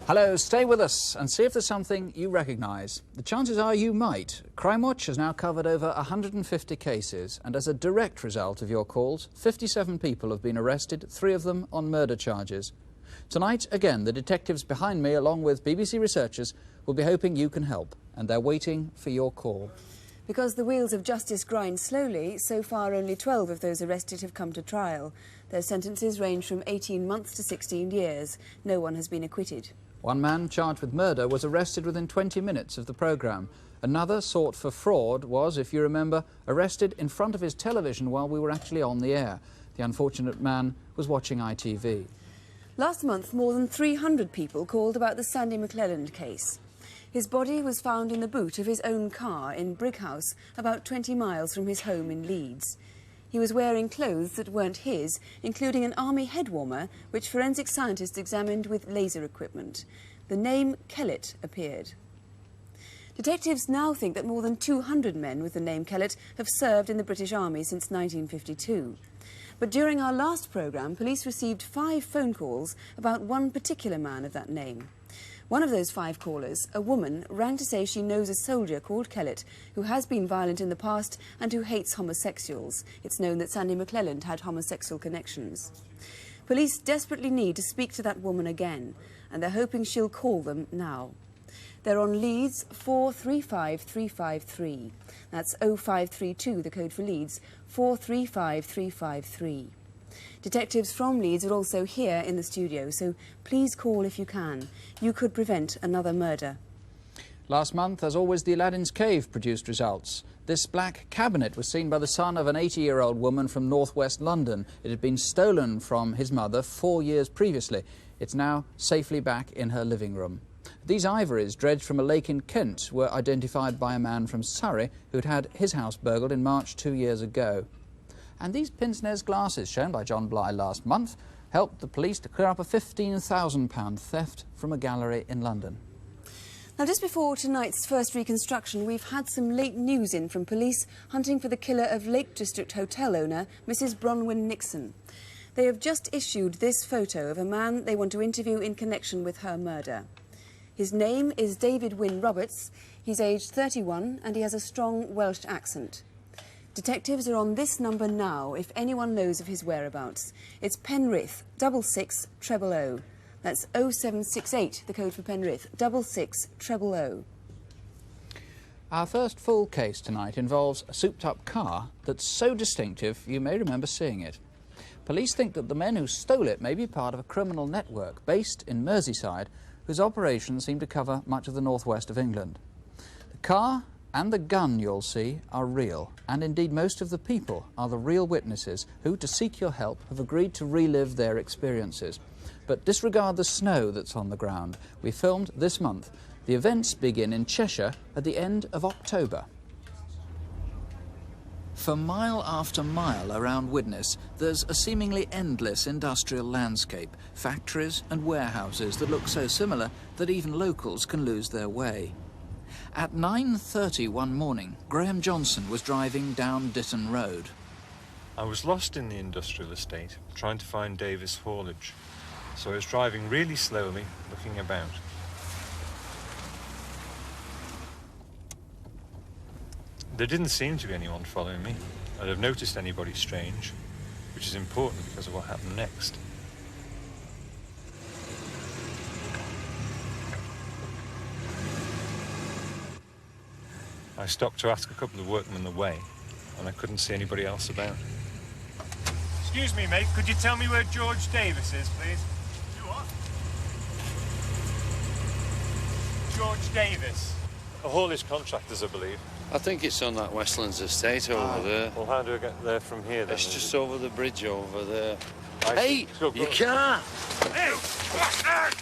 Hello, stay with us and see if there's something you recognise. The chances are you might. Crimewatch has now covered over 150 cases, and as a direct result of your calls, 57 people have been arrested, 3 of them on murder charges. Tonight, again, the detectives behind me, along with BBC researchers, will be hoping you can help, and they're waiting for your call. Because the wheels of justice grind slowly, so far only 12 of those arrested have come to trial. Their sentences range from 18 months to 16 years. No one has been acquitted. One man charged with murder was arrested within 20 minutes of the programme. Another, sought for fraud, was, if you remember, arrested in front of his television while we were actually on the air. The unfortunate man was watching ITV. Last month, more than 300 people called about the Sandy McClelland case. His body was found in the boot of his own car in Brighouse, about 20 miles from his home in Leeds. He was wearing clothes that weren't his, including an army head warmer, which forensic scientists examined with laser equipment. The name Kellett appeared. Detectives now think that more than 200 men with the name Kellett have served in the British Army since 1952. But during our last programme, police received 5 phone calls about one particular man of that name. One of those 5 callers, a woman, rang to say she knows a soldier called Kellett who has been violent in the past and who hates homosexuals. It's known that Sandy McClelland had homosexual connections. Police desperately need to speak to that woman again, and they're hoping she'll call them now. They're on Leeds 435353. That's 0532, the code for Leeds, 435353. Detectives from Leeds are also here in the studio, so please call if you can. You could prevent another murder. Last month, as always, the Aladdin's Cave produced results. This black cabinet was seen by the son of an 80-year-old woman from northwest London. It had been stolen from his mother 4 years previously. It's now safely back in her living room. These ivories, dredged from a lake in Kent, were identified by a man from Surrey who'd had his house burgled in March 2 years ago. And these pince-nez glasses, shown by John Bly last month, helped the police to clear up a £15,000 theft from a gallery in London. Now, just before tonight's first reconstruction, we've had some late news in from police hunting for the killer of Lake District hotel owner, Mrs. Bronwyn Nixon. They have just issued this photo of a man they want to interview in connection with her murder. His name is David Wynne Roberts. He's aged 31 and he has a strong Welsh accent. Detectives are on this number now if anyone knows of his whereabouts. It's Penrith 66000. That's 0768, the code for Penrith, 66000. Our first full case tonight involves a souped-up car that's so distinctive you may remember seeing it. Police think that the men who stole it may be part of a criminal network based in Merseyside whose operations seem to cover much of the northwest of England. The car and the gun, you'll see, are real, and indeed most of the people are the real witnesses who, to seek your help, have agreed to relive their experiences. But disregard the snow that's on the ground. We filmed this month. The events begin in Cheshire at the end of October. For mile after mile around Widnes, there's a seemingly endless industrial landscape, factories and warehouses that look so similar that even locals can lose their way. At 9:30 one morning, Graham Johnson was driving down Ditton Road. I was lost in the industrial estate, trying to find Davis haulage, so I was driving really slowly, looking about. There didn't seem to be anyone following me. I'd have noticed anybody strange, which is important because of what happened next. I stopped to ask a couple of workmen the way, and I couldn't see anybody else about. Excuse me, mate, could you tell me where George Davis is, please? You what? George Davis. A haulage contractors, I believe. I think it's on that Westlands estate over there. Well, how do I get there from here, then? It's just over the bridge over there. Hey, you can't! Hey, bastard!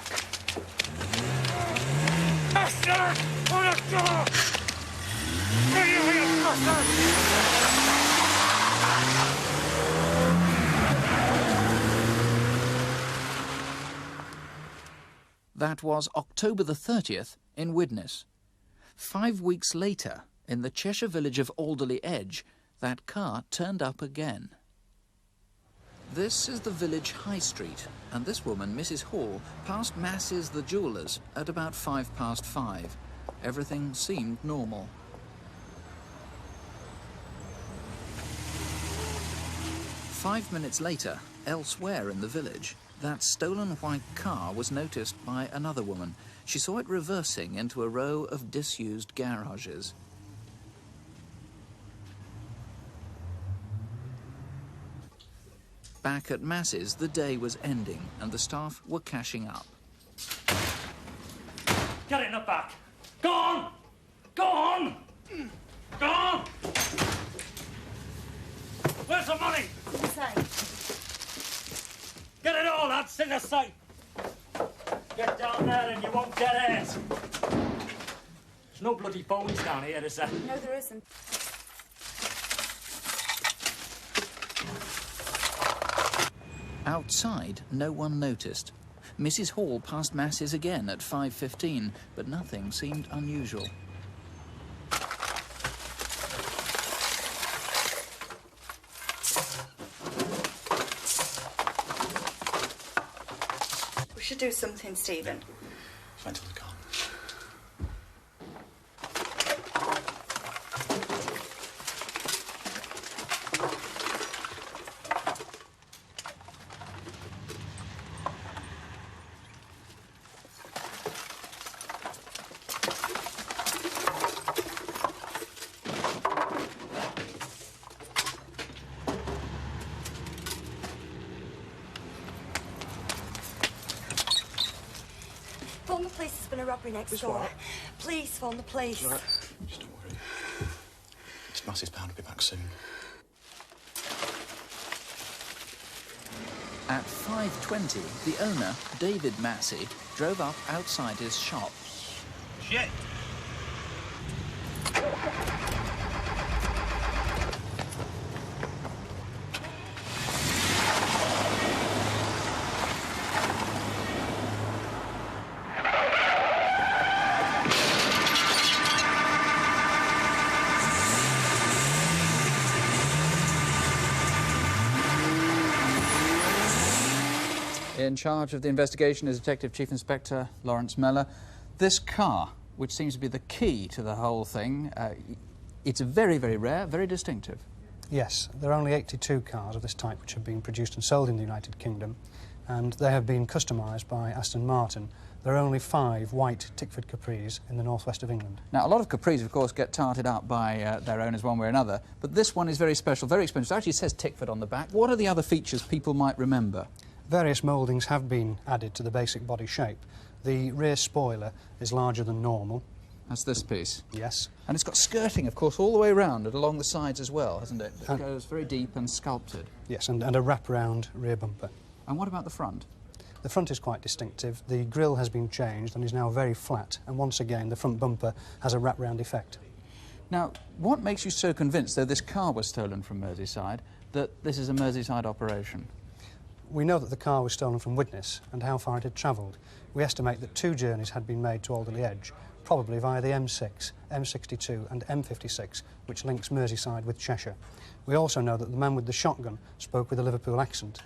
Bastard! Open the door! Bring you here, bastard! That was October the 30th in Widnes. 5 weeks later, in the Cheshire village of Alderley Edge, that car turned up again. This is the village high street, and this woman, Mrs. Hall, passed Massey's the jewellers at about 5:05. Everything seemed normal. Five minutes later, elsewhere in the village, that stolen white car was noticed by another woman. She saw it reversing into a row of disused garages. Back at Massey's, the day was ending and the staff were cashing up. Get it in the back. Go on! Go on! Go on! Where's the money? Inside. Get it all, lads, in the safe. Get down there and you won't get it. There's no bloody phones down here, is there? No, there isn't. Outside, no one noticed. Mrs. Hall passed Massey's again at 5:15, but nothing seemed unusual. We should do something, Stephen. Went to the car. Phone the police, there's been a robbery next door. What? Please, phone the police. Right. Just don't worry. It's Massey's bound to be back soon. At 5:20, the owner, David Massey, drove up outside his shop. Shit! In charge of the investigation is Detective Chief Inspector Lawrence Mellor. This car, which seems to be the key to the whole thing, it's very, very rare, very distinctive. Yes, there are only 82 cars of this type which have been produced and sold in the United Kingdom, and they have been customised by Aston Martin. There are only 5 white Tickford Capris in the northwest of England. Now, a lot of Capris, of course, get tarted up by their owners one way or another, but this one is very special, very expensive. It actually says Tickford on the back. What are the other features people might remember? Various mouldings have been added to the basic body shape. The rear spoiler is larger than normal. That's this piece. Yes. And it's got skirting, of course, all the way around and along the sides as well, hasn't it? It goes very deep and sculpted. Yes, and a wraparound rear bumper. And what about the front? The front is quite distinctive. The grille has been changed and is now very flat, and once again the front bumper has a wraparound effect. Now, what makes you so convinced, though this car was stolen from Merseyside, that this is a Merseyside operation? We know that the car was stolen from Widnes and how far it had travelled. We estimate that 2 journeys had been made to Alderley Edge, probably via the M6, M62 and M56, which links Merseyside with Cheshire. We also know that the man with the shotgun spoke with a Liverpool accent,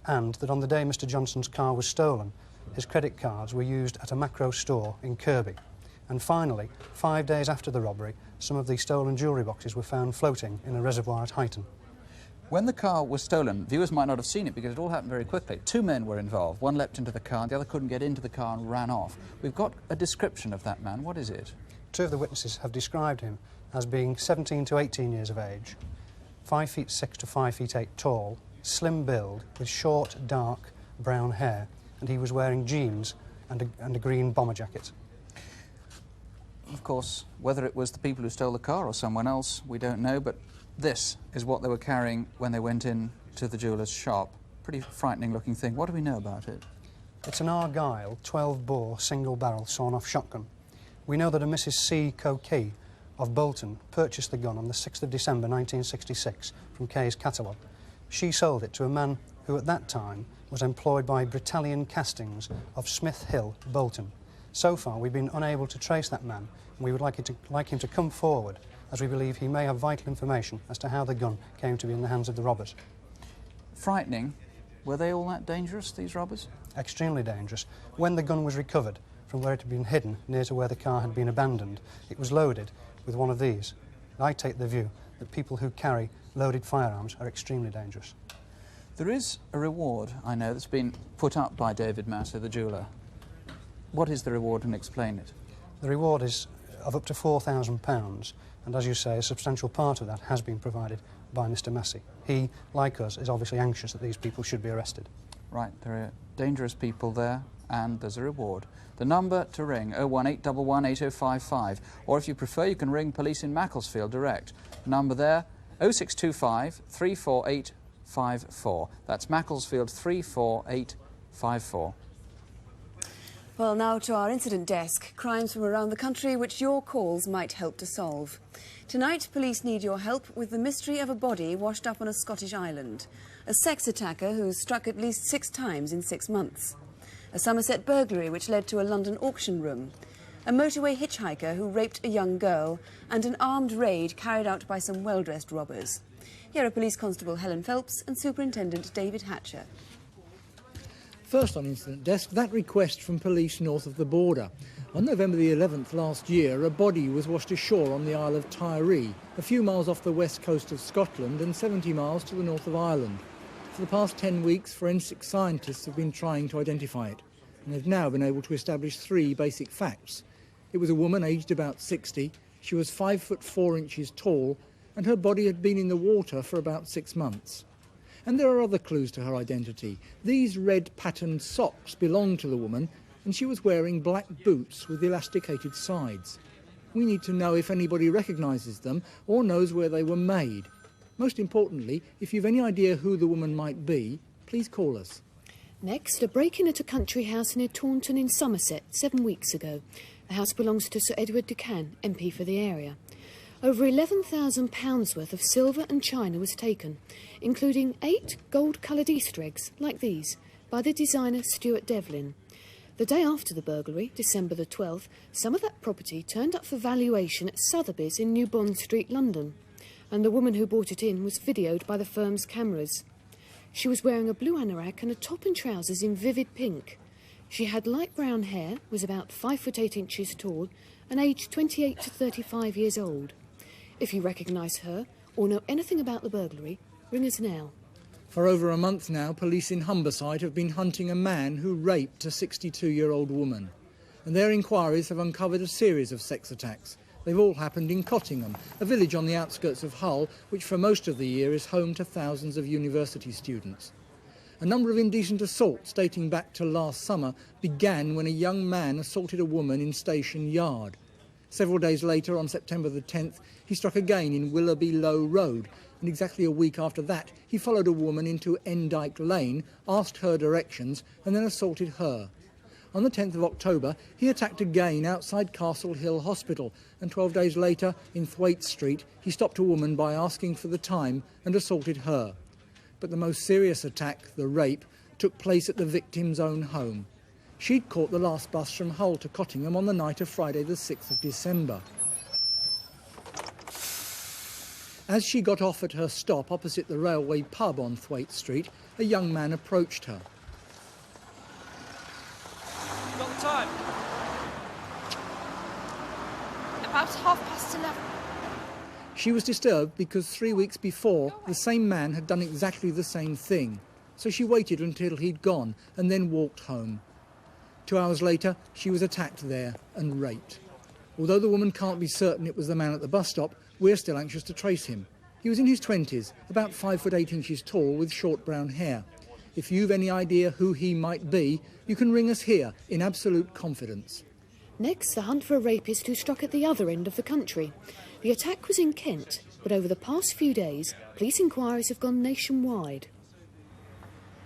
and that on the day Mr Johnson's car was stolen, his credit cards were used at a Macro store in Kirby. And finally, 5 days after the robbery, some of the stolen jewellery boxes were found floating in a reservoir at Huyton. When the car was stolen, viewers might not have seen it because it all happened very quickly. 2 men were involved. One leapt into the car, the other couldn't get into the car and ran off. We've got a description of that man. What is it? 2 of the witnesses have described him as being 17 to 18 years of age, 5'6" to 5'8" tall, slim build, with short, dark, brown hair, and he was wearing jeans and a green bomber jacket. Of course, whether it was the people who stole the car or someone else, we don't know, but this is what they were carrying when they went in to the jeweller's shop. Pretty frightening looking thing. What do we know about it? It's an Argyle 12-bore single-barrel sawn-off shotgun. We know that a Mrs C. Coquet of Bolton purchased the gun on the 6th of December 1966 from Kay's catalogue. She sold it to a man who at that time was employed by Britallion Castings of Smith Hill, Bolton. So far we've been unable to trace that man, and we would like him to come forward, as we believe he may have vital information as to how the gun came to be in the hands of the robbers. Frightening, Were they all that dangerous, these robbers? Extremely dangerous. When the gun was recovered from where it had been hidden near to where the car had been abandoned, it was loaded with one of these. I take the view that people who carry loaded firearms are extremely dangerous. There is a reward, I know, that's been put up by David Massey, the jeweller. What is the reward, and explain it? The reward is of up to £4,000, and as you say, a substantial part of that has been provided by Mr. Massey. He, like us, is obviously anxious that these people should be arrested. Right, there are dangerous people there, and there's a reward. The number to ring, 01811 8055, or if you prefer, you can ring police in Macclesfield direct. The number there, 0625 348 54. That's Macclesfield 34854. Well, now to our incident desk. Crimes from around the country which your calls might help to solve. Tonight, police need your help with the mystery of a body washed up on a Scottish island. A sex attacker who's struck at least 6 times in 6 months. A Somerset burglary which led to a London auction room. A motorway hitchhiker who raped a young girl. And an armed raid carried out by some well-dressed robbers. Here are Police Constable Helen Phelps and Superintendent David Hatcher. First on incident desk, that request from police north of the border. On November the 11th last year, a body was washed ashore on the Isle of Tyree, a few miles off the west coast of Scotland and 70 miles to the north of Ireland. For the past 10 weeks, forensic scientists have been trying to identify it, and they've now been able to establish 3 basic facts. It was a woman aged about 60, she was 5 foot 4 inches tall, and her body had been in the water for about 6 months. And there are other clues to her identity. These red patterned socks belonged to the woman, and she was wearing black boots with elasticated sides. We need to know if anybody recognises them or knows where they were made. Most importantly, if you've any idea who the woman might be, please call us. Next, a break-in at a country house near Taunton in Somerset 7 weeks ago. The house belongs to Sir Edward Decan, MP for the area. Over £11,000 worth of silver and china was taken, including 8 gold-coloured Easter eggs, like these, by the designer Stuart Devlin. The day after the burglary, December the 12th, some of that property turned up for valuation at Sotheby's in New Bond Street, London, and the woman who bought it in was videoed by the firm's cameras. She was wearing a blue anorak and a top and trousers in vivid pink. She had light brown hair, was about 5 foot 8 inches tall, and aged 28 to 35 years old. If you recognise her or know anything about the burglary, ring us now. For over a month now, police in Humberside have been hunting a man who raped a 62-year-old woman. And their inquiries have uncovered a series of sex attacks. They've all happened in Cottingham, a village on the outskirts of Hull, which for most of the year is home to thousands of university students. A number of indecent assaults dating back to last summer began when a young man assaulted a woman in Station Yard. Several days later, on September the 10th, he struck again in Willoughby Low Road, and exactly a week after that, he followed a woman into Endyke Lane, asked her directions, and then assaulted her. On the 10th of October, he attacked again outside Castle Hill Hospital, and 12 days later, in Thwaite Street, he stopped a woman by asking for the time and assaulted her. But the most serious attack, the rape, took place at the victim's own home. She'd caught the last bus from Hull to Cottingham on the night of Friday the 6th of December. As she got off at her stop opposite the railway pub on Thwaite Street, a young man approached her. Got the time? About 11:30. She was disturbed because 3 weeks before, the same man had done exactly the same thing. So she waited until he'd gone and then walked home. 2 hours later, she was attacked there and raped. Although the woman can't be certain it was the man at the bus stop, we're still anxious to trace him. He was in his 20s, about 5 foot 8 inches tall with short brown hair. If you've any idea who he might be, you can ring us here in absolute confidence. Next, the hunt for a rapist who struck at the other end of the country. The attack was in Kent, but over the past few days, police inquiries have gone nationwide.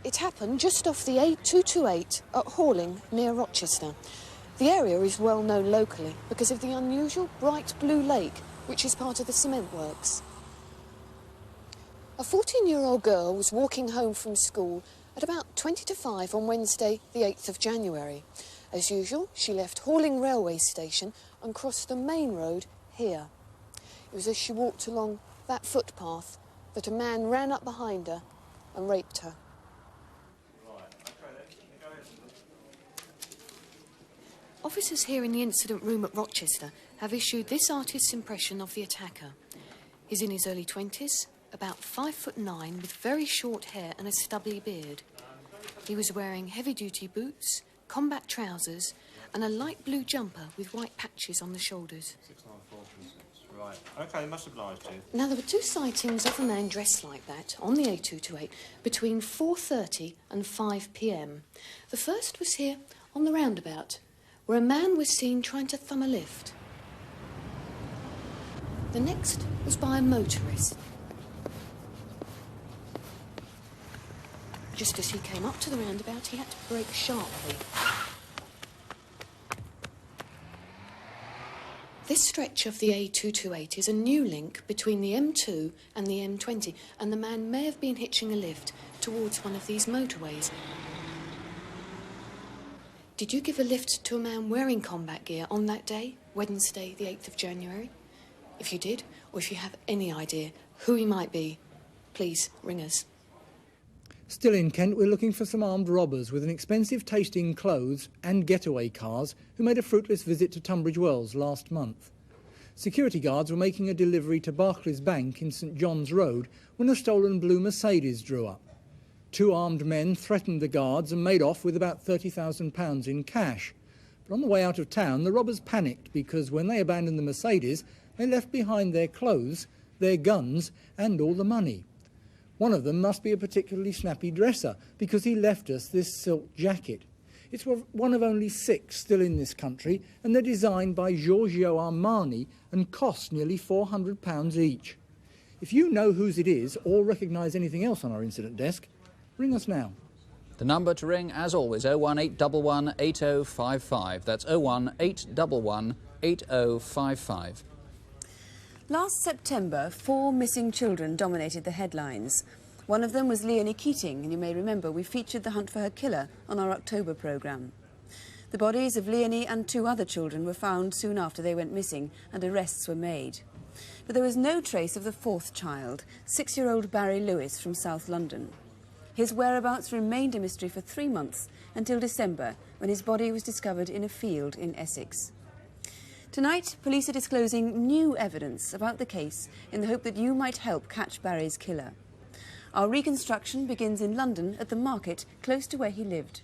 It happened just off the A228 at Horling, near Rochester. The area is well known locally because of the unusual bright blue lake, which is part of the cement works. A 14-year-old girl was walking home from school at about 20 to 5 on Wednesday, the 8th of January. As usual, she left Horling railway station and crossed the main road here. It was as she walked along that footpath that a man ran up behind her and raped her. Officers here in the incident room at Rochester have issued this artist's impression of the attacker. He's in his early 20s, about 5'9", with very short hair and a stubbly beard. He was wearing heavy-duty boots, combat trousers, and a light blue jumper with white patches on the shoulders. 69436. Right. OK, much obliged to you. Now, there were two sightings of a man dressed like that on the A228 between 4:30 and 5 p.m. The first was here on the roundabout, where a man was seen trying to thumb a lift. The next was by a motorist. Just as he came up to the roundabout, he had to brake sharply. This stretch of the A228 is a new link between the M2 and the M20, and the man may have been hitching a lift towards one of these motorways. Did you give a lift to a man wearing combat gear on that day, Wednesday, the 8th of January? If you did, or if you have any idea who he might be, please ring us. Still in Kent, we're looking for some armed robbers with an expensive taste in clothes and getaway cars who made a fruitless visit to Tunbridge Wells last month. Security guards were making a delivery to Barclays Bank in St John's Road when a stolen blue Mercedes drew up. Two armed men threatened the guards and made off with about £30,000 in cash. But on the way out of town, the robbers panicked because when they abandoned the Mercedes, they left behind their clothes, their guns and all the money. One of them must be a particularly snappy dresser because he left us this silk jacket. It's one of only 6 still in this country, and they're designed by Giorgio Armani and cost nearly £400 each. If you know whose it is or recognise anything else on our incident desk, ring us now. The number to ring, as always, 01811 8055. That's 01811 8055. Last September, 4 missing children dominated the headlines. One of them was Leonie Keating, and you may remember we featured the hunt for her killer on our October programme. The bodies of Leonie and 2 other children were found soon after they went missing, and arrests were made. But there was no trace of the 4th child, 6-year-old Barry Lewis from South London. His whereabouts remained a mystery for 3 months, until December, when his body was discovered in a field in Essex. Tonight, police are disclosing new evidence about the case in the hope that you might help catch Barry's killer. Our reconstruction begins in London at the market close to where he lived.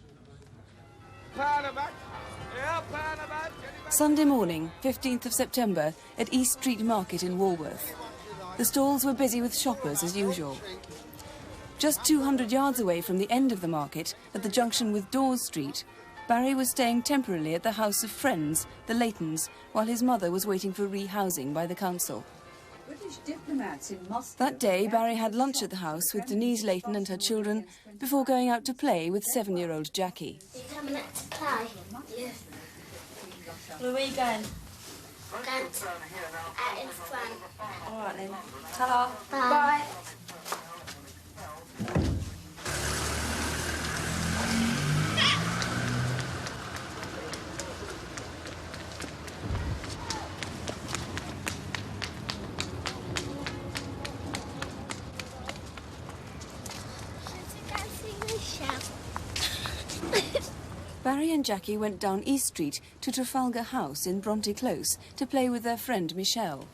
Sunday morning, 15th of September, at East Street Market in Walworth. The stalls were busy with shoppers as usual. Just 200 yards away from the end of the market, at the junction with Dawes Street, Barry was staying temporarily at the house of friends, the Leightons, while his mother was waiting for rehousing by the council. That day, Barry had lunch at the house with Denise Leighton and her children before going out to play with 7-year-old Jackie. Are you coming out to play? Yes. Where are you going? Going out in front. All right then. Ta-ra. Bye. Barry and Jackie went down East Street to Trafalgar House in Bronte Close to play with their friend Michelle.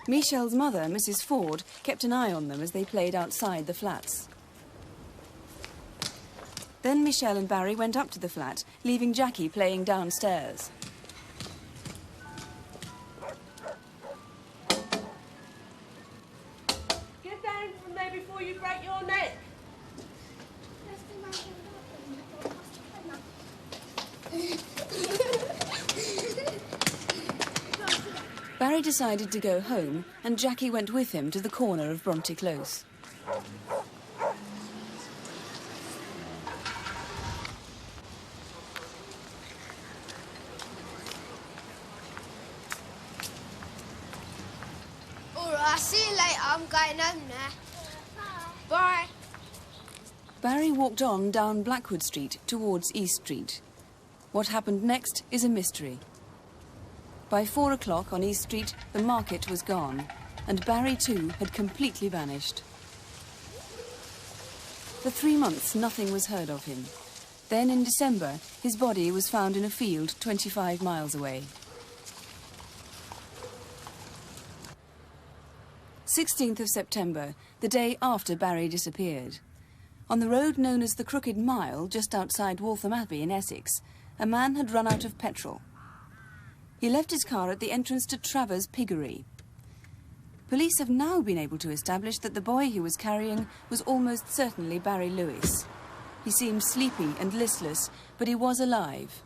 Michelle's mother, Mrs. Ford, kept an eye on them as they played outside the flats. Then Michelle and Barry went up to the flat, leaving Jackie playing downstairs. Get down from there before you break your neck. Barry decided to go home, and Jackie went with him to the corner of Bronte Close. All right, see you later. I'm going home now. Bye. Barry walked on down Blackwood Street towards East Street. What happened next is a mystery. By 4 o'clock on East Street, the market was gone. and Barry too had completely vanished. For 3 months, nothing was heard of him. Then in December, his body was found in a field 25 miles away. 16th of September, the day after Barry disappeared. On the road known as the Crooked Mile, just outside Waltham Abbey in Essex, a man had run out of petrol. He left his car at the entrance to Travers Piggery. Police have now been able to establish that the boy he was carrying was almost certainly Barry Lewis. He seemed sleepy and listless, but he was alive.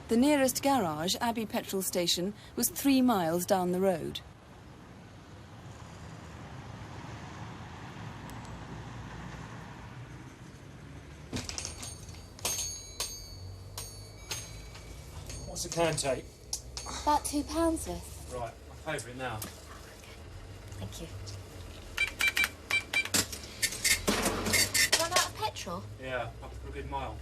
The nearest garage, Abbey petrol station, was 3 miles down the road. What's the can take? About £2 worth. Right, I'll pay for it now. Thank you. Run out of petrol? Yeah, up a Crooked Mile.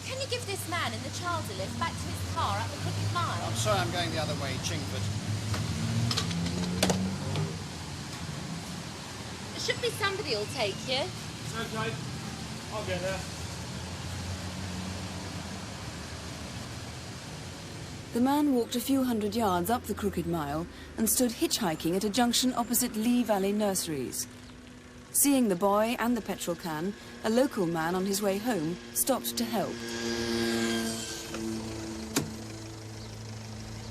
Can you give this man in the child a lift back to his car up the Crooked Mile? I'm sorry, I'm going the other way, Chingford. There should be somebody who'll take you. It's okay. I'll get there. The man walked a few hundred yards up the Crooked Mile and stood hitchhiking at a junction opposite Lee Valley Nurseries. Seeing the boy and the petrol can, a local man on his way home stopped to help.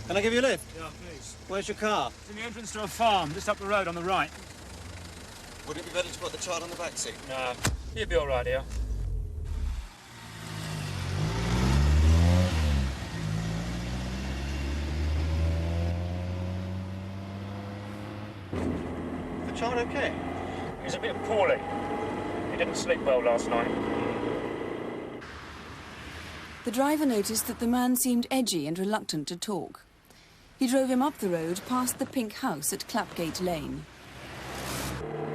Can I give you a lift? Yeah, please. Where's your car? It's in the entrance to a farm, just up the road on the right. Would it be better to put the child on the back seat? Nah, you'll be all right here. The child okay? He's a bit poorly. He didn't sleep well last night. The driver noticed that the man seemed edgy and reluctant to talk. He drove him up the road past the pink house at Clapgate Lane.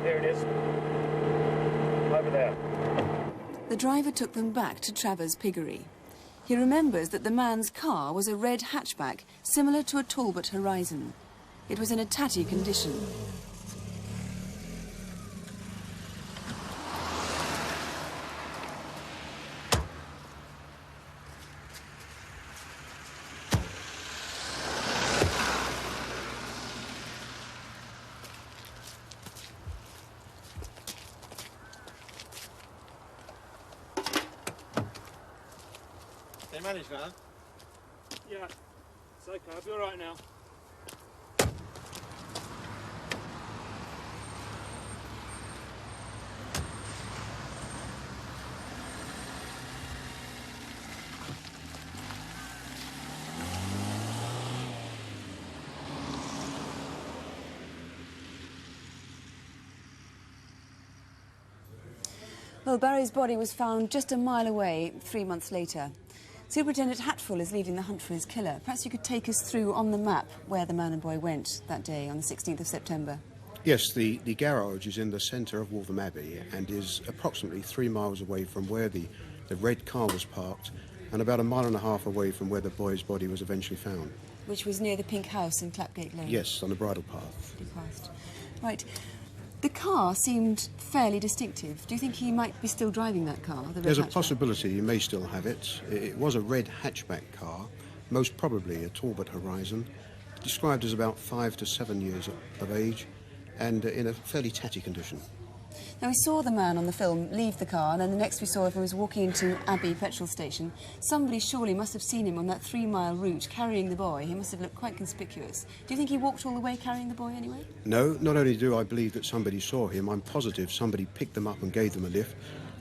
Here it is. Over there. The driver took them back to Travers Piggery. He remembers that the man's car was a red hatchback, similar to a Talbot Horizon. It was in a tatty condition. They managed now? Yeah, it's okay. I'll be all right now. Well, Barry's body was found just a mile away 3 months later. Superintendent Hatfull is leading the hunt for his killer. Perhaps you could take us through on the map where the man and boy went that day on the 16th of September. Yes, the garage is in the centre of Waltham Abbey and is approximately 3 miles away from where the red car was parked and about 1.5 miles away from where the boy's body was eventually found. Which was near the pink house in Clapgate Lane? Yes, on the bridle path. Right. The car seemed fairly distinctive. Do you think he might be still driving that car? There's a possibility he may still have it. It was a red hatchback car, most probably a Talbot Horizon, described as about 5 to 7 years of age and in a fairly tatty condition. Now, we saw the man on the film leave the car, and then the next we saw him was walking into Abbey petrol station. Somebody surely must have seen him on that 3-mile route carrying the boy. He must have looked quite conspicuous. Do you think he walked all the way carrying the boy anyway? No, not only do I believe that somebody saw him, I'm positive somebody picked them up and gave them a lift.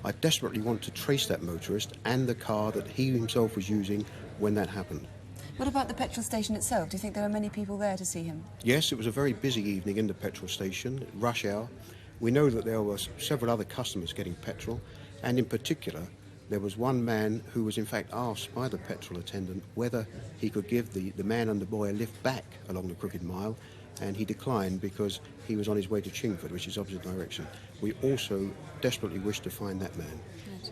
I desperately want to trace that motorist and the car that he himself was using when that happened. What about the petrol station itself? Do you think there were many people there to see him? Yes, it was a very busy evening in the petrol station, rush hour. We know that there were several other customers getting petrol, and in particular, there was one man who was in fact asked by the petrol attendant whether he could give the man and the boy a lift back along the Crooked Mile, and he declined because he was on his way to Chingford, which is opposite direction. We also desperately wished to find that man. Right.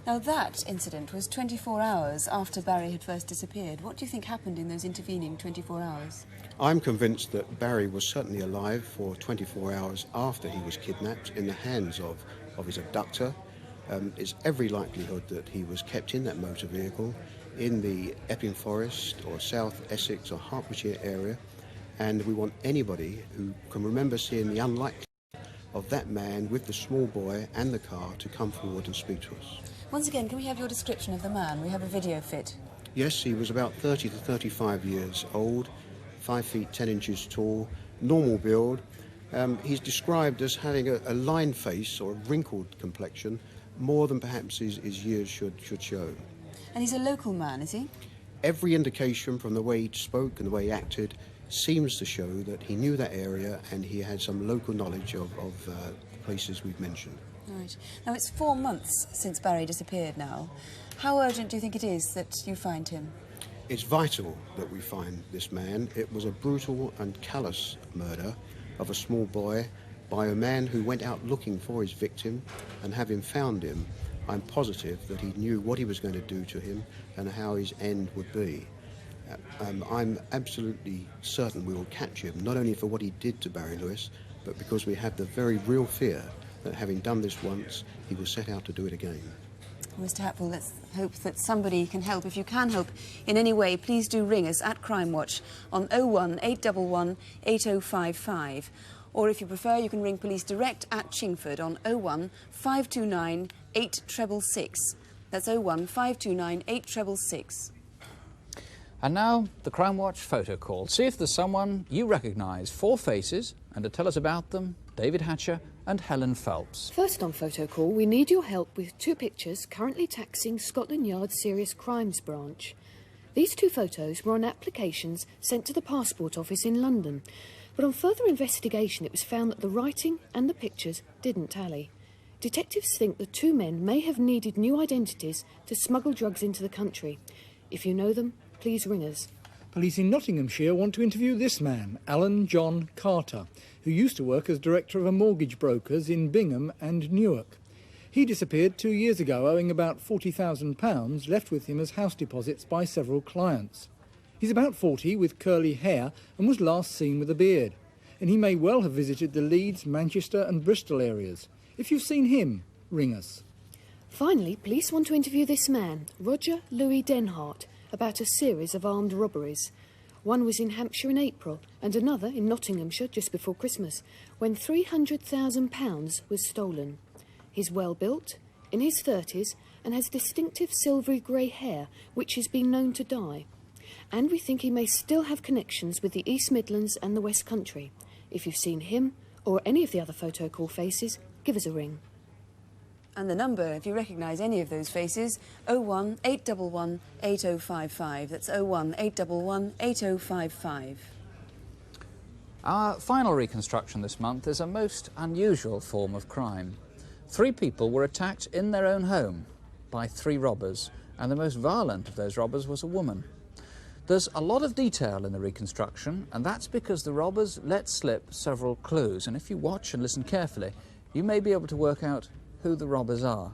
Now, that incident was 24 hours after Barry had first disappeared. What do you think happened in those intervening 24 hours? I'm convinced that Barry was certainly alive for 24 hours after he was kidnapped in the hands of his abductor. It's every likelihood that he was kept in that motor vehicle in the Epping Forest or South Essex or Hertfordshire area, and we want anybody who can remember seeing the unlikelihood of that man with the small boy and the car to come forward and speak to us. Once again, can we have your description of the man? We have a video fit. Yes, he was about 30 to 35 years old, 5 feet 10 inches tall, normal build. He's described as having a lined face or a wrinkled complexion, more than perhaps his years should show. And he's a local man, is he? Every indication from the way he spoke and the way he acted seems to show that he knew that area and he had some local knowledge of the places we've mentioned. Right. Now, it's 4 months since Barry disappeared now. How urgent do you think it is that you find him? It's vital that we find this man. It was a brutal and callous murder of a small boy by a man who went out looking for his victim, and having found him, I'm positive that he knew what he was going to do to him and how his end would be. I'm absolutely certain we will catch him, not only for what he did to Barry Lewis, but because we have the very real fear that having done this once, he will set out to do it again. Mr. Hatfield, let's hope that somebody can help. If you can help in any way, please do ring us at Crimewatch on 01 811 8055. Or if you prefer, you can ring police direct at Chingford on 01 529 8666. That's 01 529 8666. And now, the Crimewatch photo call. See if there's someone you recognise. 4 faces, and to tell us about them, David Hatcher and Helen Phelps. First on photo call, we need your help with 2 pictures currently taxing Scotland Yard's Serious Crimes branch. These 2 photos were on applications sent to the Passport Office in London, but on further investigation it was found that the writing and the pictures didn't tally. Detectives think the 2 men may have needed new identities to smuggle drugs into the country. If you know them, please ring us. Police in Nottinghamshire want to interview this man, Alan John Carter, who used to work as director of a mortgage brokers in Bingham and Newark. He disappeared 2 years ago, owing about £40,000 left with him as house deposits by several clients. He's about 40 with curly hair and was last seen with a beard. And he may well have visited the Leeds, Manchester and Bristol areas. If you've seen him, ring us. Finally, police want to interview this man, Roger Louis Denhart, about a series of armed robberies. One was in Hampshire in April and another in Nottinghamshire just before Christmas, when £300,000 was stolen. He's well built, in his 30s, and has distinctive silvery grey hair, which he's been known to dye. And we think he may still have connections with the East Midlands and the West Country. If you've seen him or any of the other photo call faces, give us a ring. And the number, if you recognise any of those faces, 01 811 8055. That's 01 811 8055. Our final reconstruction this month is a most unusual form of crime. 3 people were attacked in their own home by 3 robbers, and the most violent of those robbers was a woman. There's a lot of detail in the reconstruction, and that's because the robbers let slip several clues, and if you watch and listen carefully, you may be able to work out who the robbers are.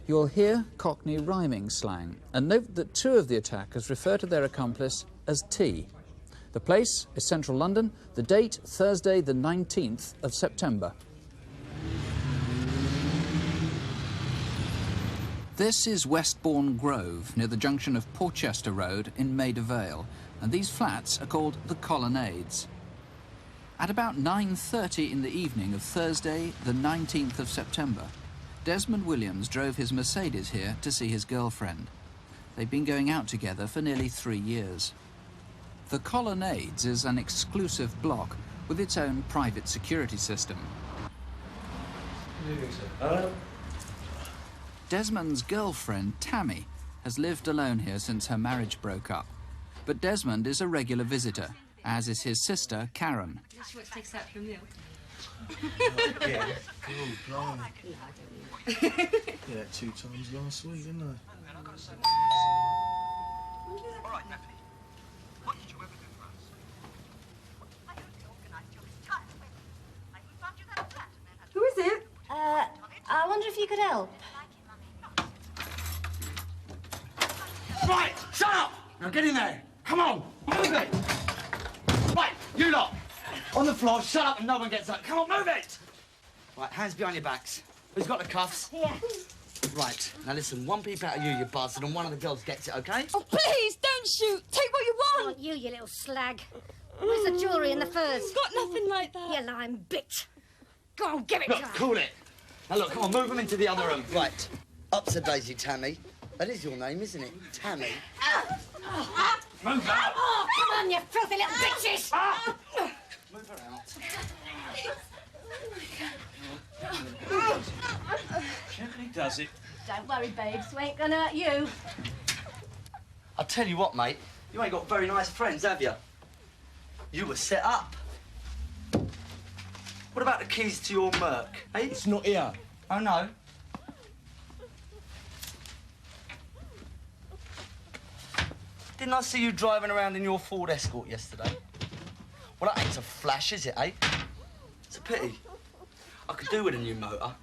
You'll hear Cockney rhyming slang, and note that 2 of the attackers refer to their accomplice as T. The place is central London, the date Thursday the 19th of September. This is Westbourne Grove, near the junction of Porchester Road in Maida Vale, and these flats are called the Colonnades. At about 9:30 in the evening of Thursday, the 19th of September, Desmond Williams drove his Mercedes here to see his girlfriend. They've been going out together for nearly 3 years. The Colonnades is an exclusive block with its own private security system. Desmond's girlfriend, Tammy, has lived alone here since her marriage broke up. But Desmond is a regular visitor, as is his sister, Karen. She wants to take a sip from you. Yeah. Oh, yeah, 2 times last week, didn't I? could help. Right, shut up! Now get in there. Come on, move it. Right, you lot. On the floor, shut up and no one gets up. Come on, move it! Right, hands behind your backs. Who's got the cuffs? Here. Right, now listen, one peep out of you bastard, and one of the girls gets it, OK? Oh, please, don't shoot. Take what you want. You little slag. Where's the jewellery and the furs? Got nothing like that. You lying bitch. Go on, give it Look, to her. cool it. Now, look, come on, move them into the other room. Right, up to Daisy, Tammy. That is your name, isn't it? Tammy. Move out. Oh, come on, you filthy little bitches. Move her out. Gently does it. Don't worry, babes. We ain't gonna hurt you. I'll tell you what, mate. You ain't got very nice friends, have you? You were set up. What about the keys to your Merc, eh? It's not here. Oh, no? Didn't I see you driving around in your Ford Escort yesterday? Well, that ain't a flash, is it, eh? It's a pity. I could do with a new motor.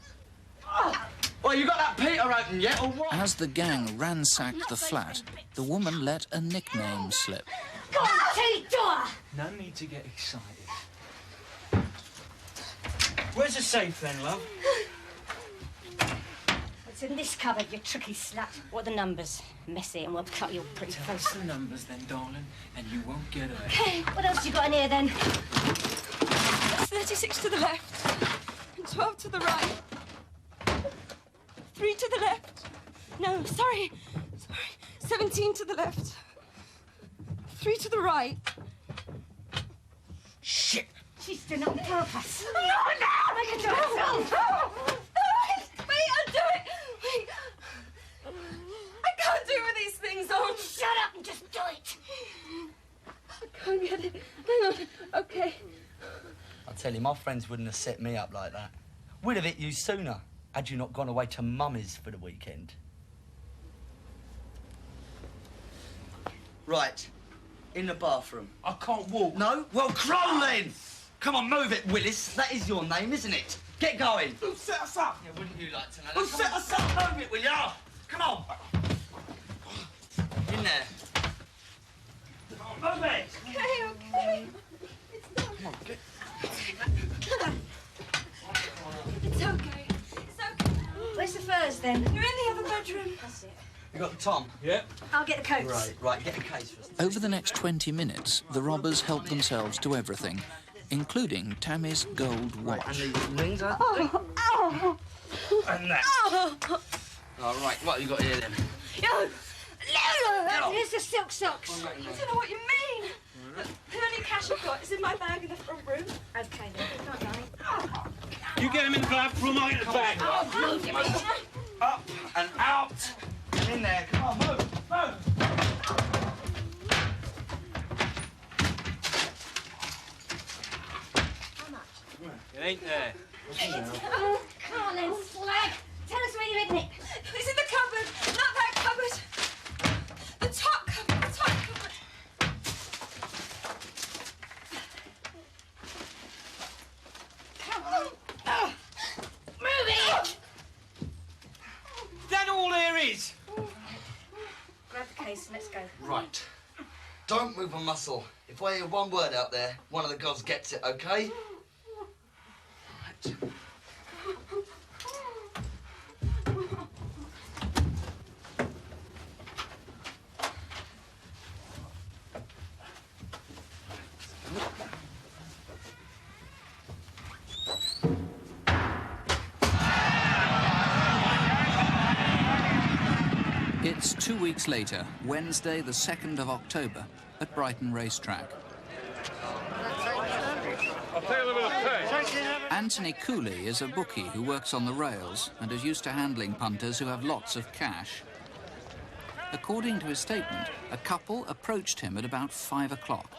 Well, you got that Peter open yet, or what? As the gang ransacked the flat, the woman let a nickname slip. Go on, Teddy, door. No need to get excited. Where's the safe then, love? It's in this cupboard, you tricky slut. What are the numbers? Messy, and we'll cut your pretty Tell face. us the numbers then, darling, and you won't get hurt. Okay, what else you got in here then? It's 36 to the left, and 12 to the right. 3 to the left. No, sorry. 17 to the left. 3 to the right. Shit! She's doing it on purpose. No! Make her do it herself. Wait, I'll do it. Wait. I can't do with these things on. Shut up and just do it. I can't get it. Hang on. Okay. I tell you, my friends wouldn't have set me up like that. We'd have hit you sooner, had you not gone away to Mummy's for the weekend. Right, in the bathroom. I can't walk. No? Well, crawl then! Come on, move it, Willis. That is your name, isn't it? Get going. Who set us up? Yeah, wouldn't you like to know that? Who set us up? Move it, will ya? Come on. In there. Come on, move it. Okay. Come on, get... It's okay. It's okay. Where's the furs then? You're in the other bedroom. That's it. You got the Tom? Yeah. I'll get the coats. Right, get the case for us. Over the next 20 minutes, the robbers helped themselves to everything, including Tammy's gold watch. And these rings, huh? Oh. And that. Oh. All right, what have you got here then? No. Here's the silk socks. I don't know what you mean. The only cash I've got is in my bag in the front room. Okay, then. Not darling. You get him in the bathroom, I'll get the bag. Oh, move you. Up and out and in there. Come on, move. It ain't there. Oh, come on then, slag. Tell us where you're hidden it. It's in the cupboard. Not that cupboard. The top cupboard. The top cupboard. Come on. Move it. That all there is? Grab the case and let's go. Right. Don't move a muscle. If I hear one word out there, one of the girls gets it, OK? Right. It's 2 weeks later, Wednesday, the 2nd of October, at Brighton Racetrack. I'll take a little bit of pay. Anthony Cooley is a bookie who works on the rails and is used to handling punters who have lots of cash. According to his statement, a couple approached him at about 5 o'clock.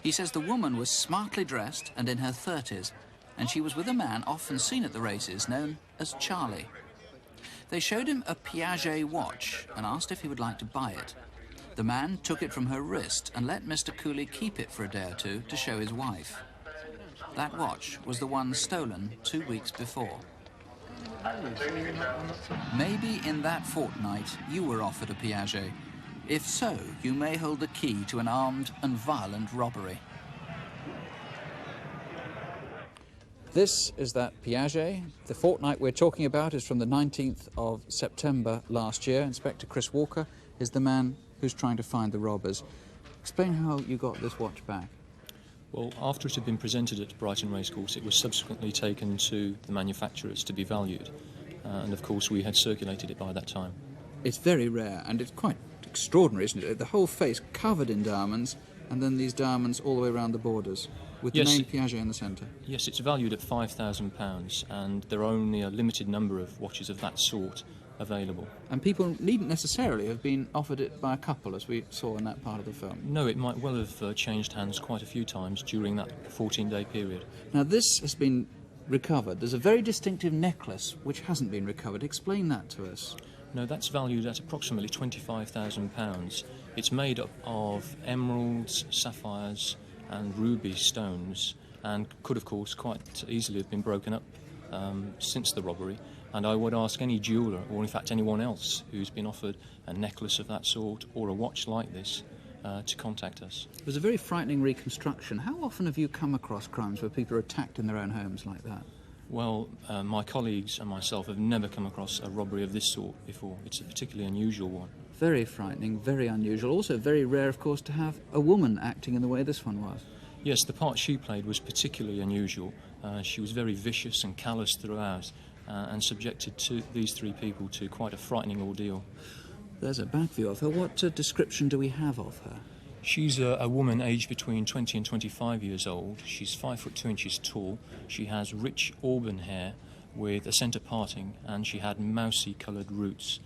He says the woman was smartly dressed and in her 30s, and she was with a man often seen at the races known as Charlie. They showed him a Piaget watch and asked if he would like to buy it. The man took it from her wrist and let Mr. Cooley keep it for a day or two to show his wife. That watch was the one stolen 2 weeks before. Maybe in that fortnight you were offered a Piaget. If so, you may hold the key to an armed and violent robbery. This is that Piaget. The fortnight we're talking about is from the 19th of September last year. Inspector Chris Walker is the man who's trying to find the robbers. Explain how you got this watch back. Well, after it had been presented at Brighton Racecourse, it was subsequently taken to the manufacturers to be valued. And of course, we had circulated it by that time. It's very rare, and it's quite extraordinary, isn't it? The whole face covered in diamonds, and then these diamonds all the way around the borders, with the name Piaget in the centre. Yes, it's valued at £5,000, and there are only a limited number of watches of that sort available. And people needn't necessarily have been offered it by a couple, as we saw in that part of the film. No, it might well have changed hands quite a few times during that 14-day period. Now, this has been recovered. There's a very distinctive necklace which hasn't been recovered. Explain that to us. No, that's valued at approximately £25,000. It's made up of emeralds, sapphires and ruby stones, and could, of course, quite easily have been broken up since the robbery. And I would ask any jeweller, or in fact anyone else who's been offered a necklace of that sort or a watch like this, to contact us. It was a very frightening reconstruction. How often have you come across crimes where people are attacked in their own homes like that? Well, my colleagues and myself have never come across a robbery of this sort before. It's a particularly unusual one. Very frightening, very unusual. Also very rare, of course, to have a woman acting in the way this one was. Yes, the part she played was particularly unusual. She was very vicious and callous throughout, and subjected to these three people to quite a frightening ordeal. There's a back view of her. What description do we have of her? She's a woman aged between 20 and 25 years old. She's 5 foot 2 inches tall. She has rich auburn hair with a centre parting, and she had mousy coloured roots.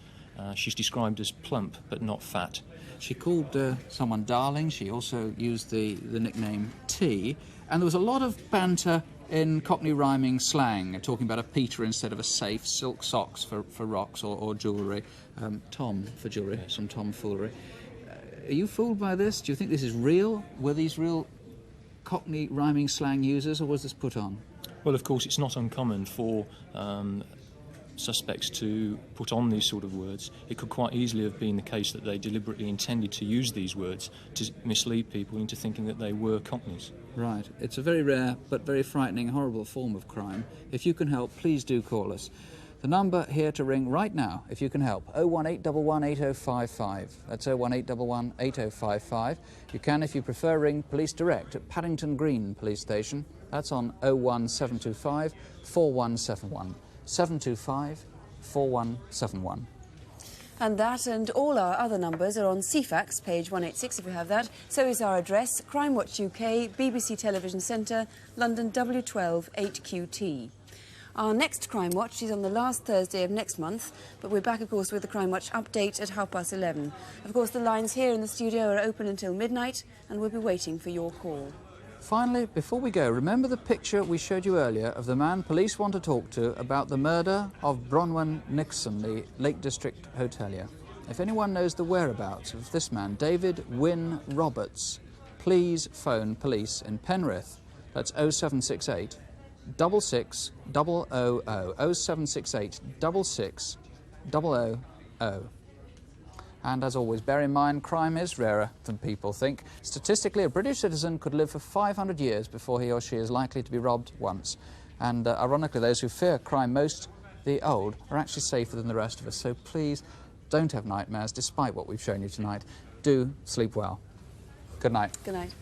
She's described as plump but not fat. She called someone darling. She also used the nickname T, and there was a lot of banter in Cockney rhyming slang, talking about a Peter instead of a safe, silk socks for rocks or jewellery, Tom for jewellery, yes. Some tomfoolery. Are you fooled by this? Do you think this is real? Were these real Cockney rhyming slang users, or was this put on? Well, of course, it's not uncommon for suspects to put on these sort of words. It could quite easily have been the case that they deliberately intended to use these words to mislead people into thinking that they were Cockneys. Right. It's a very rare but very frightening, horrible form of crime. If you can help, please do call us. The number here to ring right now, if you can help, 01811 8055. That's 01811 8055. You can, if you prefer, ring Police Direct at Paddington Green Police Station. That's on 01725 4171. 725 4171. And that and all our other numbers are on CFAX, page 186 if you have that. So is our address, Crimewatch UK, BBC Television Centre, London W12 8QT. Our next Crime Watch is on the last Thursday of next month, but we're back, of course, with the Crime Watch update at 11:30. Of course, the lines here in the studio are open until midnight, and we'll be waiting for your call. Finally, before we go, remember the picture we showed you earlier of the man police want to talk to about the murder of Bronwyn Nixon, the Lake District hotelier. If anyone knows the whereabouts of this man, David Wynne Roberts, please phone police in Penrith. That's 0768 66 000 0768 66 000. And as always, bear in mind, crime is rarer than people think. Statistically, a British citizen could live for 500 years before he or she is likely to be robbed once. And ironically, those who fear crime most, the old, are actually safer than the rest of us. So please don't have nightmares, despite what we've shown you tonight. Do sleep well. Good night. Good night.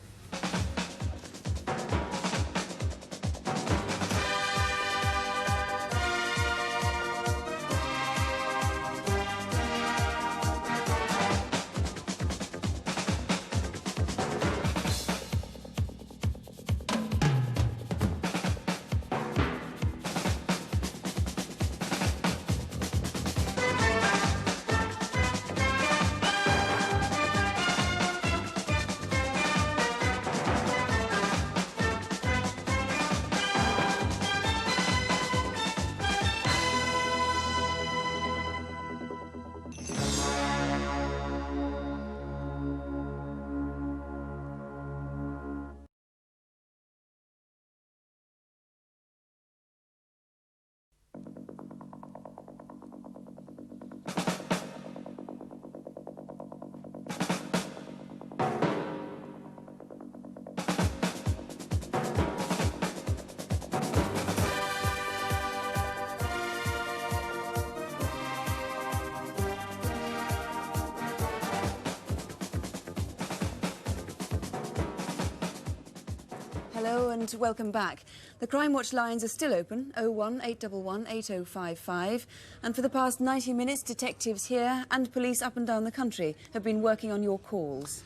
Hello and welcome back. The Crimewatch lines are still open, 01 811 8055, and for the past 90 minutes detectives here and police up and down the country have been working on your calls.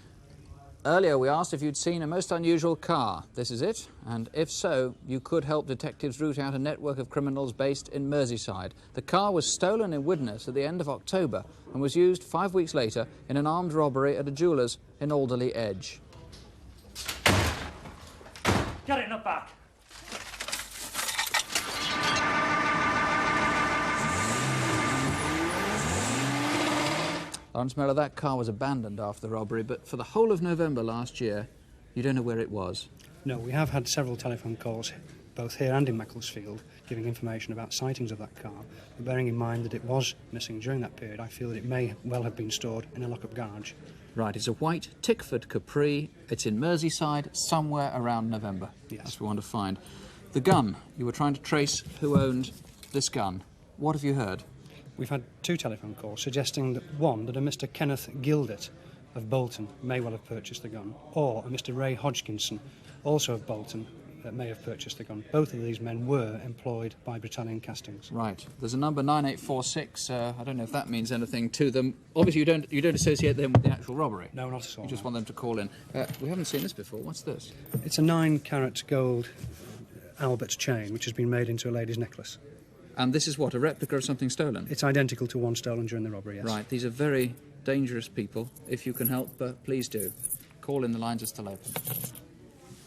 Earlier we asked if you'd seen a most unusual car. This is it, and if so, you could help detectives root out a network of criminals based in Merseyside. The car was stolen in Widnes at the end of October and was used 5 weeks later in an armed robbery at a jeweller's in Alderley Edge. Get it in the back. Lawrence Miller, that car was abandoned after the robbery, but for the whole of November last year, you don't know where it was. No, we have had several telephone calls, both here and in Macclesfield, giving information about sightings of that car. But bearing in mind that it was missing during that period, I feel that it may well have been stored in a lock-up garage. Right, it's a white Tickford Capri. It's in Merseyside, somewhere around November. Yes. That's what we want to find. The gun, you were trying to trace who owned this gun. What have you heard? We've had two telephone calls suggesting that, one, that a Mr Kenneth Gildert of Bolton may well have purchased the gun, or a Mr Ray Hodgkinson, also of Bolton, that may have purchased the gun. Both of these men were employed by Britannian Castings. Right. There's a number 9846. I don't know if that means anything to them. Obviously, you don't associate them with the actual robbery. No, not at all. You just want them to call in. We haven't seen this before. What's this? It's a 9-carat gold Albert chain, which has been made into a lady's necklace. And this is what, a replica of something stolen? It's identical to one stolen during the robbery, yes. Right. These are very dangerous people. If you can help, please do. Call in, the lines are still open.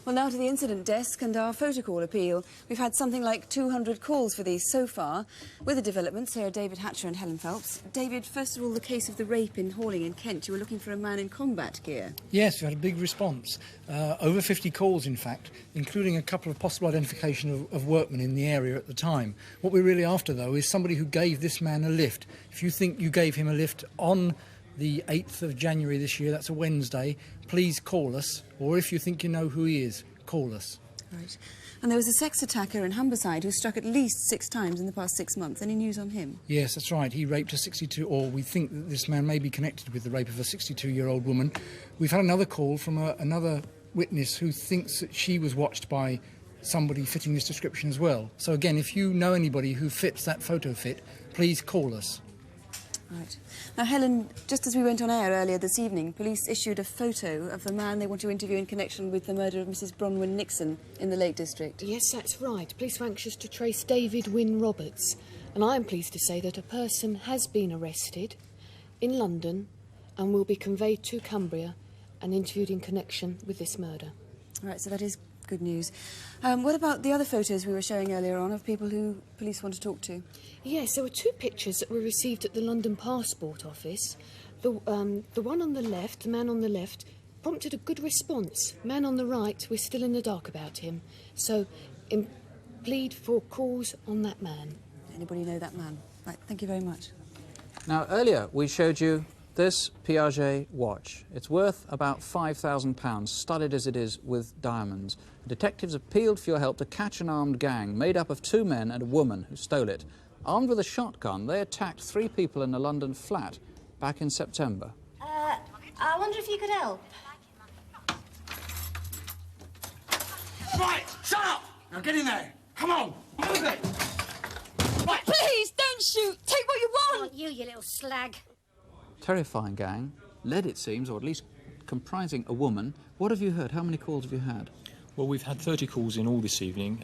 Well, now to the incident desk and our photo call appeal. We've had something like 200 calls for these so far. With the developments, here are David Hatcher and Helen Phelps. David, first of all, the case of the rape in Horling in Kent. You were looking for a man in combat gear. Yes, we had a big response. Over 50 calls, in fact, including a couple of possible identification of workmen in the area at the time. What we're really after, though, is somebody who gave this man a lift. If you think you gave him a lift on the 8th of January this year, that's a Wednesday, please call us, or if you think you know who he is, call us. Right. And there was a sex attacker in Humberside who struck at least 6 times in the past 6 months. Any news on him? Yes, that's right. He raped a 62, or we think that this man may be connected with the rape of a 62-year-old woman. We've had another call from another witness who thinks that she was watched by somebody fitting this description as well. So again, if you know anybody who fits that photo fit, please call us. Right. Now, Helen, just as we went on air earlier this evening, police issued a photo of the man they want to interview in connection with the murder of Mrs Bronwyn Nixon in the Lake District. Yes, that's right. Police were anxious to trace David Wynne Roberts. And I am pleased to say that a person has been arrested in London and will be conveyed to Cumbria and interviewed in connection with this murder. Right, so that is good news. What about the other photos we were showing earlier on of people who police want to talk to? Yes, there were 2 pictures that were received at the London Passport Office. The one on the left, the man on the left, prompted a good response. Man on the right, we're still in the dark about him. So, plead for calls on that man. Anybody know that man? Right, thank you very much. Now, earlier we showed you this Piaget watch. It's worth about £5,000, studded as it is with diamonds. Detectives appealed for your help to catch an armed gang made up of 2 men and a woman who stole it. Armed with a shotgun, they attacked 3 people in a London flat back in September. I wonder if you could help. Right, shut up! Now get in there. Come on, move it. Right. Please, don't shoot. Take what you want. You little slag. Terrifying gang, led it seems, or at least comprising a woman. What have you heard? How many calls have you had? Well, we've had 30 calls in all this evening,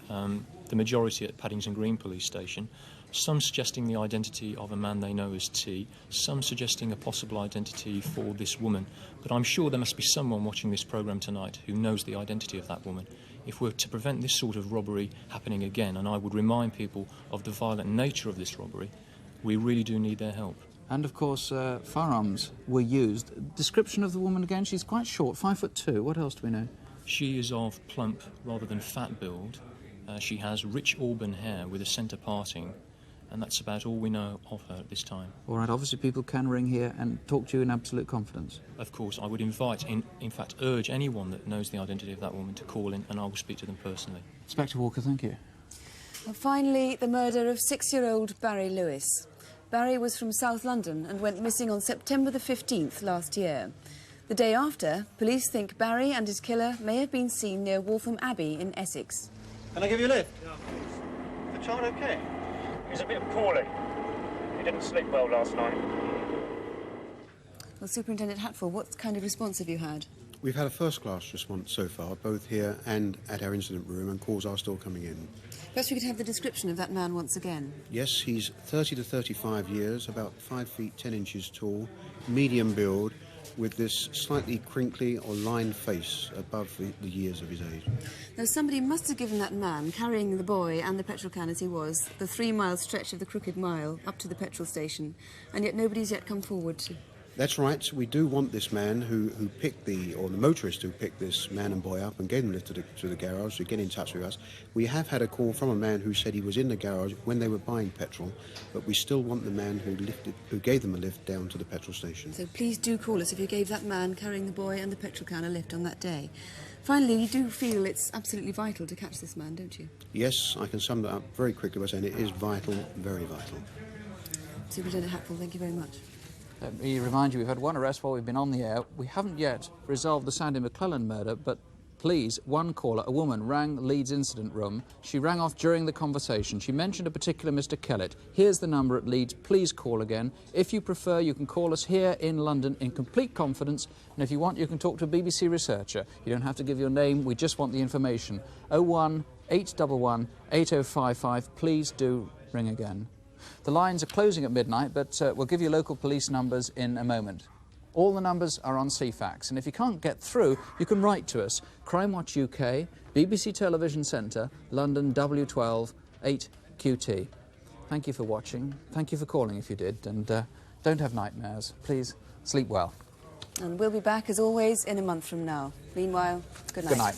the majority at Paddington Green Police Station, some suggesting the identity of a man they know as T, some suggesting a possible identity for this woman. But I'm sure there must be someone watching this programme tonight who knows the identity of that woman. If we're to prevent this sort of robbery happening again, and I would remind people of the violent nature of this robbery, we really do need their help. And, of course, firearms were used. Description of the woman again, she's quite short, 5'2". What else do we know? She is of plump rather than fat build. She has rich auburn hair with a centre parting, and that's about all we know of her at this time. All right, obviously people can ring here and talk to you in absolute confidence. Of course, I would invite, in fact, urge anyone that knows the identity of that woman to call in, and I will speak to them personally. Inspector Walker, thank you. And finally, the murder of 6-year-old Barry Lewis. Barry was from South London and went missing on September the 15th last year. The day after, police think Barry and his killer may have been seen near Waltham Abbey in Essex. Can I give you a lift? Yeah, please. Is the child okay? He's a bit poorly. He didn't sleep well last night. Well, Superintendent Hatfield, what kind of response have you had? We've had a first-class response so far, both here and at our incident room, and calls are still coming in. Perhaps we could have the description of that man once again. Yes, he's 30 to 35 years, about 5 feet 10 inches tall, medium build, with this slightly crinkly or lined face above the years of his age. Now, somebody must have given that man, carrying the boy and the petrol can as he was, the 3-mile stretch of the Crooked Mile up to the petrol station, and yet nobody's yet come forward to... That's right. We do want this man who picked the motorist who picked this man and boy up and gave them a lift to the garage to get in touch with us. We have had a call from a man who said he was in the garage when they were buying petrol, but we still want the man who gave them a lift down to the petrol station. So please do call us if you gave that man carrying the boy and the petrol can a lift on that day. Finally, you do feel it's absolutely vital to catch this man, don't you? Yes, I can sum that up very quickly by saying it is vital, very vital. Superintendent Hatfield, thank you very much. Let me remind you, we've had one arrest while we've been on the air. We haven't yet resolved the Sandy McClelland murder, but please, one caller, a woman, rang Leeds incident room. She rang off during the conversation. She mentioned a particular Mr. Kellett. Here's the number at Leeds. Please call again. If you prefer, you can call us here in London in complete confidence, and if you want, you can talk to a BBC researcher. You don't have to give your name. We just want the information. 01 811 8055. Please do ring again. The lines are closing at midnight, but we'll give you local police numbers in a moment. All the numbers are on CFAX, and if you can't get through, you can write to us. Crimewatch UK, BBC Television Centre, London W12 8QT. Thank you for watching. Thank you for calling if you did, and don't have nightmares. Please sleep well. And we'll be back, as always, in a month from now. Meanwhile, good night. Good night.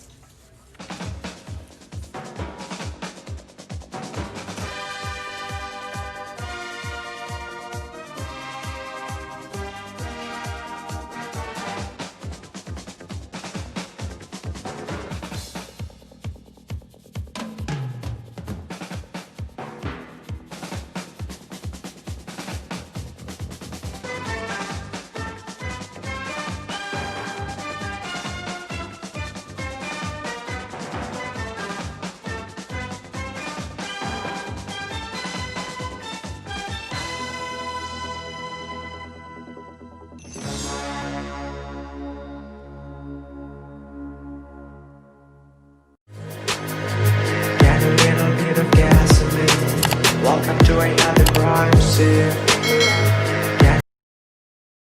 Welcome to another crime scene.